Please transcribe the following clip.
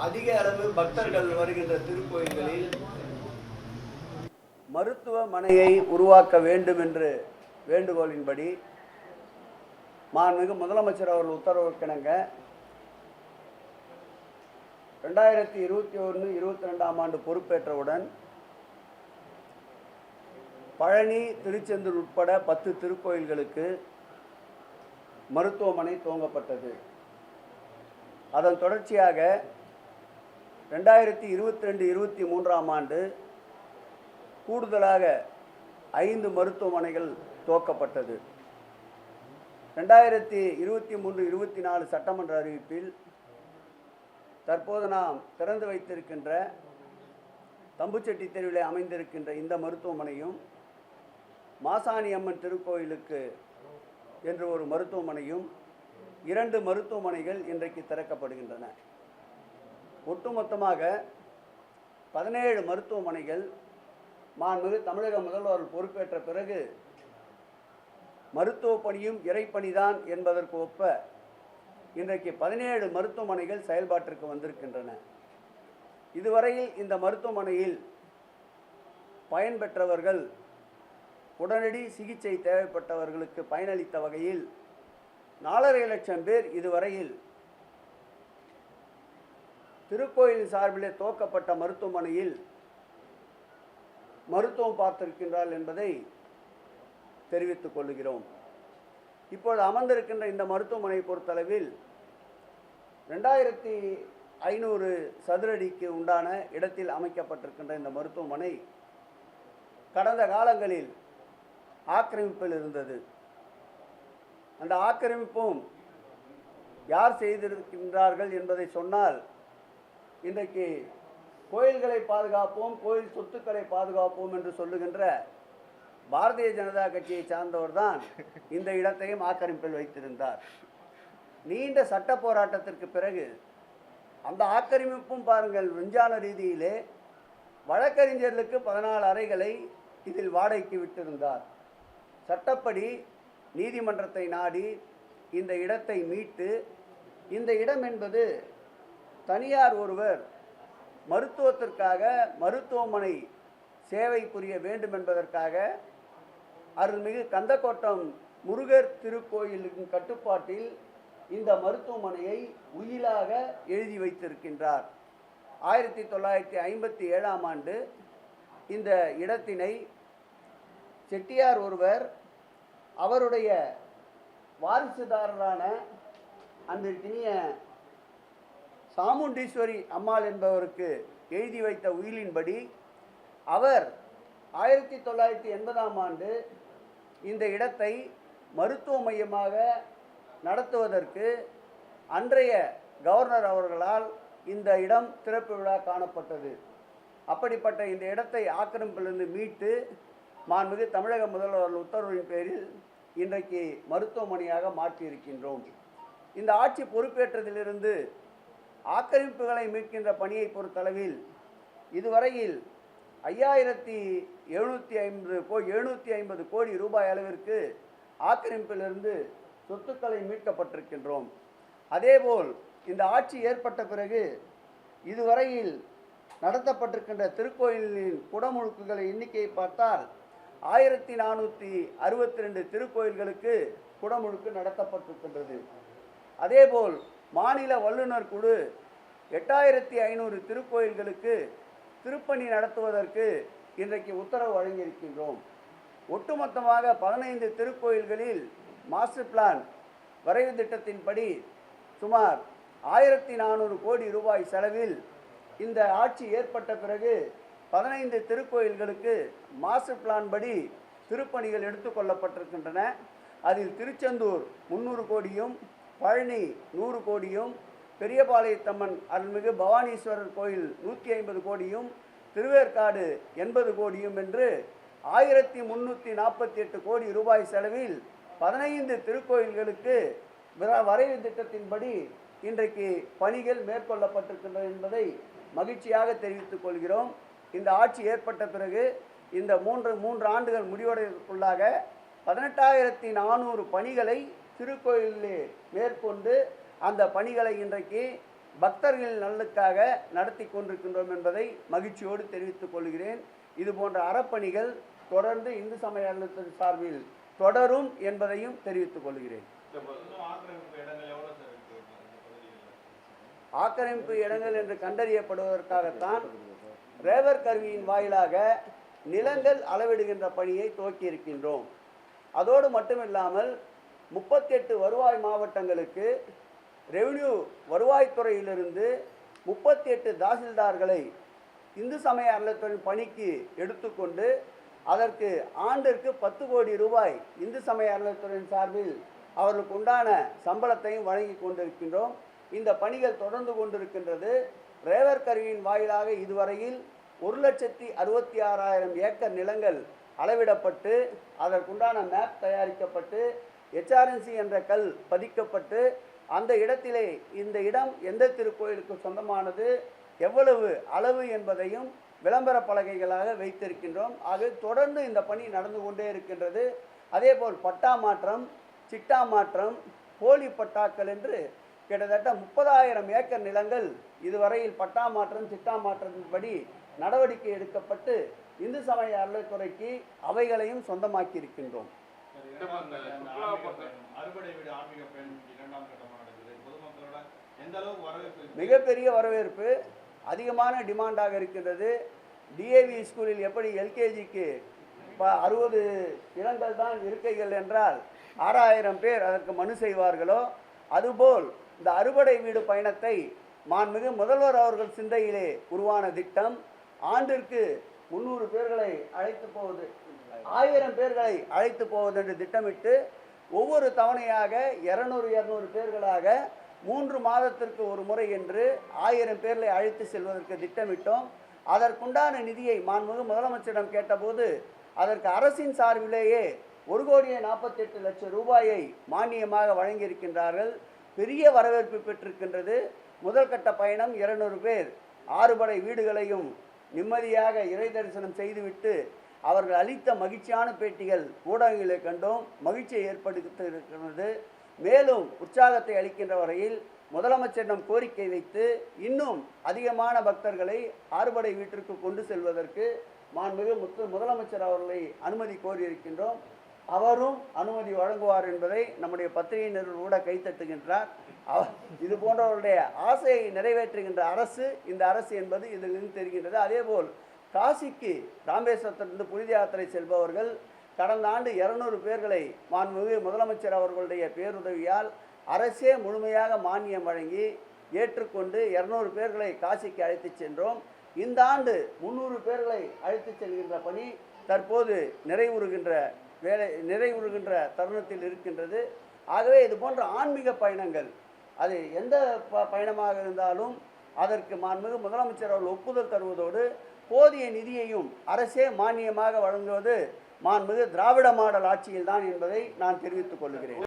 அதிக அளவு பக்தர்கள் வருகின்ற திருக்கோயில்களில் மருத்துவமனையை உருவாக்க வேண்டும் என்று வேண்டுகோளின்படி மாண்புமிகு முதலமைச்சர் அவர்கள் உத்தரவுக்கிணங்க 2021-22ஆம் ஆண்டு பொறுப்பேற்றவுடன் பழனி, திருச்செந்தூர் உட்பட 10 திருக்கோயில்களுக்கு மருத்துவமனை துவங்கப்பட்டது. அதன் தொடர்ச்சியாக 2022-23ஆம் ஆண்டு கூடுதலாக 5 மருத்துவமனைகள் துவக்கப்பட்டது. 2023-24 சட்டமன்ற அறிவிப்பில் தற்போது நாம் திறந்து வைத்திருக்கின்ற தம்புச்செட்டி தெருவிலே அமைந்திருக்கின்ற இந்த மருத்துவமனையும், மாசாணி அம்மன் திருக்கோயிலுக்கு என்று ஒரு மருத்துவமனையும், 2 மருத்துவமனைகள் இன்றைக்கு திறக்கப்படுகின்றன. ஒட்டுமொத்தமாக 17 மருத்துவமனைகள் மாண்புமிகு தமிழக முதல்வர் பொறுப்பேற்ற பிறகு மருத்துவ பணியும் இறைப்பணிதான் என்பதற்கு ஒப்ப இன்றைக்கு 17 மருத்துவமனைகள் செயல்பாட்டிற்கு வந்திருக்கின்றன. இதுவரையில் இந்த மருத்துவமனையில் பயன்பெற்றவர்கள், உடனடி சிகிச்சை தேவைப்பட்டவர்களுக்கு பயனளித்த வகையில் 4.5 லட்சம் பேர் இதுவரையில் திருக்கோயில் சார்பிலே துவக்கப்பட்ட மருத்துவமனையில் மருத்துவம் பார்த்திருக்கின்றார்கள் என்பதை தெரிவித்துக் கொள்கிறோம். இப்போது அமர்ந்திருக்கின்ற இந்த மருத்துவமனை பொறுத்தளவில் 2500 சதுரடிக்கு உண்டான இடத்தில் அமைக்கப்பட்டிருக்கின்ற இந்த மருத்துவமனை கடந்த காலங்களில் ஆக்கிரமிப்பில் இருந்தது. அந்த ஆக்கிரமிப்பும் யார் செய்திருக்கின்றார்கள் என்பதை சொன்னால், இன்றைக்கு கோயில்களை பாதுகாப்போம், கோயில் சொத்துக்களை பாதுகாப்போம் என்று சொல்லுகின்ற பாரதிய ஜனதா கட்சியை சார்ந்தவர் தான் இந்த இடத்தையும் ஆக்கிரமிப்பில் வைத்திருந்தார். நீண்ட சட்ட போராட்டத்திற்கு பிறகு அந்த ஆக்கிரமிப்பும் பாருங்கள், விஞ்ஞான ரீதியிலே வழக்கறிஞர்களுக்கு 14 அறைகளை இதில் வாடகைக்கு விட்டிருந்தார். சட்டப்படி நீதிமன்றத்தை நாடி இந்த இடத்தை மீட்டு, இந்த இடம் என்பது தனியார் ஒருவர் மருத்துவத்திற்காக மருத்துவமனை சேவை புரிய வேண்டும் என்பதற்காக அருள்மிகு கந்தக்கோட்டம் முருகர் திருக்கோயிலின் கட்டுப்பாட்டில் இந்த மருத்துவமனையை உயிலாக எழுதி வைத்திருக்கின்றார். 1957ஆம் ஆண்டு இந்த இடத்தினை செட்டியார் ஒருவர் அவருடைய வாரிசுதாரரான அன்பிற்கினிய சாமுண்டீஸ்வரி அம்மாள் என்பவருக்கு எழுதி வைத்த உயிலின்படி அவர் 1980ஆம் ஆண்டு இந்த இடத்தை மருத்துவ மையமாக நடத்துவதற்கு அன்றைய கவர்னர் அவர்களால் இந்த இடம் திறப்பு விழா காணப்பட்டது. அப்படிப்பட்ட இந்த இடத்தை ஆக்கிரமிப்பிலிருந்து மீட்டு மாண்புமிகு தமிழக முதல்வர் உத்தரவின் பேரில் இன்றைக்கு மருத்துவமனையாக மாற்றியிருக்கின்றோம். இந்த ஆட்சி பொறுப்பேற்றதிலிருந்து ஆக்கிரமிப்புகளை மீட்கின்ற பணியை பொறுத்தளவில் இதுவரையில் 5750 கோடி ரூபாய் அளவிற்கு ஆக்கிரமிப்பிலிருந்து சொத்துக்களை மீட்கப்பட்டிருக்கின்றோம். அதேபோல் இந்த ஆட்சி ஏற்பட்ட பிறகு இதுவரையில் நடத்தப்பட்டிருக்கின்ற திருக்கோயிலின் குடமுழுக்குகளை எண்ணிக்கையை பார்த்தால் 1462 திருக்கோயில்களுக்கு குடமுழுக்கு நடத்தப்பட்டிருக்கின்றது. அதேபோல் மாநில வல்லுநர் குழு 8500 திருக்கோயில்களுக்கு திருப்பணி நடத்துவதற்கு இன்றைக்கு உத்தரவு வழங்கியிருக்கின்றோம். ஒட்டுமொத்தமாக 15 திருக்கோயில்களில் மாஸ்டர் பிளான் வரைவு திட்டத்தின்படி சுமார் 1400 கோடி ரூபாய் செலவில் இந்த ஆட்சி ஏற்பட்ட பிறகு 15 திருக்கோயில்களுக்கு மாஸ்டர் பிளான் படி திருப்பணிகள் எடுத்துக்கொள்ளப்பட்டிருக்கின்றன. அதில் திருச்செந்தூர் 300 கோடியும், பழனி 100 கோடியும், பெரியபாளையத்தம்மன் அருள்மிகு பவானீஸ்வரர் கோயில் 150 கோடியும், திருவேற்காடு 80 கோடியும் என்று 1348 கோடி ரூபாய் செலவில் 15 திருக்கோயில்களுக்கு வரைவு திட்டத்தின்படி இன்றைக்கு பணிகள் மேற்கொள்ளப்பட்டிருக்கின்றன என்பதை மகிழ்ச்சியாக தெரிவித்துக் கொள்கிறோம். இந்த ஆட்சி ஏற்பட்ட பிறகு இந்த மூன்று ஆண்டுகள் முடிவடைவதற்குள்ளாக 18,400 பணிகளை திருக்கோயிலே மேற்கொண்டு அந்த பணிகளை இன்றைக்கு பக்தர்களின் நலனுக்காக நடத்தி கொண்டிருக்கின்றோம் என்பதை மகிழ்ச்சியோடு தெரிவித்துக் கொள்கிறேன். இது போன்ற அறப்பணிகள் தொடர்ந்து இந்து சமய அறநிலையத்துறை சார்பில் தொடரும் என்பதையும் தெரிவித்துக் கொள்கிறேன். ஆக்கிரமிப்பு இடங்கள் என்று கண்டறியப்படுவதற்காகத்தான் ரேவர் கருவியின் வாயிலாக நிலங்கள் அளவிடுகின்ற பணியை துவக்கி இருக்கின்றோம். அதோடு மட்டுமில்லாமல் 38 வருவாய் மாவட்டங்களுக்கு ரெவென்யூ வருவாய்த்துறையிலிருந்து 38 தாசில்தார்களை இந்து சமய அறநிலையத்துறை பணிக்கு எடுத்துக்கொண்டு அதற்கு ஆண்டிற்கு 10 கோடி ரூபாய் இந்து சமய அறநிலையத்துறையின் சார்பில் அவர்களுக்கு உண்டான சம்பளத்தையும் வழங்கி கொண்டிருக்கின்றோம். இந்த பணிகள் தொடர்ந்து கொண்டிருக்கின்றது. ரேவர் கருவியின் வாயிலாக இதுவரையில் 1,66,000 ஏக்கர் நிலங்கள் அளவிடப்பட்டு அதற்குண்டான மேப் தயாரிக்கப்பட்டு HRNC என்ற கல் பதிக்கப்பட்டு அந்த இடத்திலே இந்த இடம் எந்த திருக்கோயிலுக்கு சொந்தமானது, எவ்வளவு அளவு என்பதையும் விளம்பர பலகைகளாக வைத்திருக்கின்றோம். ஆக தொடர்ந்து இந்த பணி நடந்து கொண்டே இருக்கின்றது. அதேபோல் பட்டா மாற்றம், சிட்டா மாற்றம், போலி பட்டாக்கள் என்று கிட்டத்தட்ட 30,000 ஏக்கர் நிலங்கள் இதுவரையில் பட்டா மாற்றம், சிட்டா மாற்றத்தின்படி நடவடிக்கை எடுக்கப்பட்டு இந்து சமய அறநிலையத்துறைக்கு அவைகளையும் சொந்தமாக்கி இருக்கின்றோம். மிகப்பெரிய வரவேற்பு, அதிகமான டிமாண்டாக இருக்கின்றது. டிஏவி ஸ்கூலில் எப்படி எல்கேஜிக்கு 60 இடங்கள் தான் இருக்கைகள் என்றால் 6,000 பேர் அதற்கு மனு செய்வார்களோ, அதுபோல் இந்த அறுபடை வீடு பயணத்தை மாண்புமிகு முதல்வர் அவர்கள் சிந்தையிலே உருவான திட்டம் ஆண்டிற்கு 300 பேர்களை அழைத்து போவது, 1000 பேர்களை அழைத்து போவது என்று திட்டமிட்டு ஒவ்வொரு தவணையாக 200 பேர்களாக 3 மாதத்திற்கு ஒரு முறை என்று 1000 பேர்களை அழைத்து செல்வதற்கு திட்டமிட்டோம். அதற்குண்டான நிதியை மாண்புமிகு முதலமைச்சரிடம் கேட்டபோது அதற்கு அரசின் சார்பிலேயே 1,48,00,000 ரூபாயை மானியமாக வழங்கியிருக்கின்றார்கள். பெரிய வரவேற்பு பெற்றிருக்கின்றது. முதல் கட்ட பயணம் 200 பேர் 6 படை வீடுகளையும் நிம்மதியாக இறை தரிசனம் செய்துவிட்டு அவர்கள் அளித்த மகிழ்ச்சியான பேட்டிகள் ஊடகங்களை கண்டோம். மகிழ்ச்சியை ஏற்படுத்தியிருக்கிறது. மேலும் உற்சாகத்தை அளிக்கின்ற வரையில் முதலமைச்சரிடம் கோரிக்கை வைத்து இன்னும் அதிகமான பக்தர்களை 6 படை வீட்டிற்கு கொண்டு செல்வதற்கு மாண்புமிகு முதலமைச்சர் அவர்களை அனுமதி கோரியிருக்கின்றோம். அவரும் அனுமதி வழங்குவார் என்பதை நம்முடைய பத்திரிகையினர் கூட கைத்தட்டுகின்றார். இது போன்றவருடைய ஆசையை நிறைவேற்றுகின்ற அரசு இந்த அரசு என்பது இதிலிருந்து தெரிகின்றது. அதேபோல் காசிக்கு ராமேஸ்வரத்திலிருந்து புனித யாத்திரை செல்பவர்கள் கடந்த ஆண்டு 200 பேர்களை மாண்புமிகு முதலமைச்சர் அவர்களுடைய பேருதவியால் அரசே முழுமையாக மானியம் வழங்கி ஏற்றுக்கொண்டு 200 பேர்களை காசிக்கு அழைத்து சென்றோம். இந்த ஆண்டு 300 பேர்களை அழைத்து செல்கின்ற பணி தற்போது நிறைவுறுகின்ற தருணத்தில் இருக்கின்றது. ஆகவே இது போன்ற ஆன்மீக பயணங்கள் அது எந்த பயணமாக இருந்தாலும் அதற்கு மாண்புமிகு முதலமைச்சர் அவர்கள் ஒப்புதல் தருவதோடு போதிய நிதியையும் அரசே மானியமாக வழங்குவது மாண்புமிகு திராவிட மாடல் ஆட்சியில்தான் என்பதை நான் தெரிவித்துக் கொள்கிறேன்.